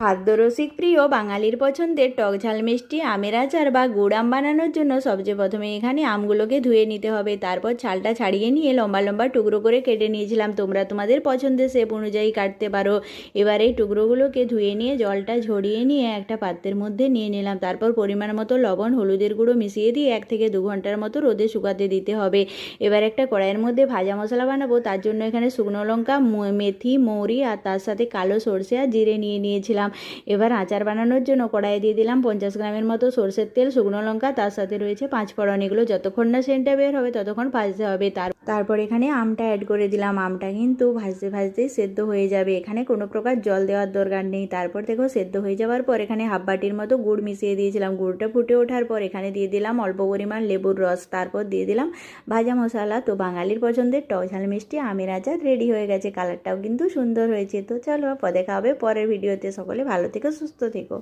খাদ্যরসিক প্রিয় বাঙালির পছন্দের টক ঝাল মিষ্টি আমের আচার বা গুড় আম বানানোর জন্য সবচেয়ে প্রথমে এখানে আমগুলোকে ধুয়ে নিতে হবে। তারপর ছালটা ছাড়িয়ে নিয়ে লম্বা লম্বা টুকরো করে কেটে নিয়েছিলাম। তোমরা তোমাদের পছন্দের শেপ অনুযায়ী কাটতে পারো। এবার এই টুকরোগুলোকে ধুয়ে নিয়ে জলটা ঝরিয়ে নিয়ে একটা পাত্রের মধ্যে নিয়ে নিলাম। তারপর পরিমাণ মতো লবণ, হলুদের গুঁড়ো মিশিয়ে দিয়ে 1 থেকে 2 ঘন্টার মতো রোদে শুকাতে দিতে হবে। এবার একটা কড়াইয়ের মধ্যে ভাজা মশলা বানাবো। তার জন্য এখানে শুকনো লঙ্কা, মেথি, মৌরি আর তার সাথে কালো সর্ষে আর জিরে নিয়ে নিয়েছিলাম। এবার আচার বানানোর জন্য কড়াইয়ে দিয়ে দিলাম 50 গ্রামের মতো সরষের তেল, শুকনো লঙ্কা, তার সাথে রয়েছে 5 ফোড়ন। এগুলো যতক্ষণ না সেন্টটা বের হবে ততক্ষণ ভাজতে হবে। তারপর এখানে আমটা অ্যাড করে দিলাম। আমটা কিন্তু ভাজতে ভাজতেই সেদ্ধ হয়ে যাবে, এখানে কোনো প্রকার জল দেওয়ার দরকার নেই। তারপর দেখো সেদ্ধ হয়ে যাওয়ার পর এখানে হাফ বাটির মতো গুড় মিশিয়ে দিয়েছিলাম। গুড়টা ফুটে ওঠার পর এখানে দিয়ে দিলাম অল্প পরিমাণ লেবুর রস, তারপর দিয়ে দিলাম ভাজা মশলা। তো বাঙালির পছন্দের টক ঝাল মিষ্টি আমের আচার রেডি হয়ে গেছে। কালারটাও কিন্তু সুন্দর হয়েছে। তো চলো দেখা হবে পরের ভিডিওতে। সকলে ভালো থেকো, সুস্থ থেকো।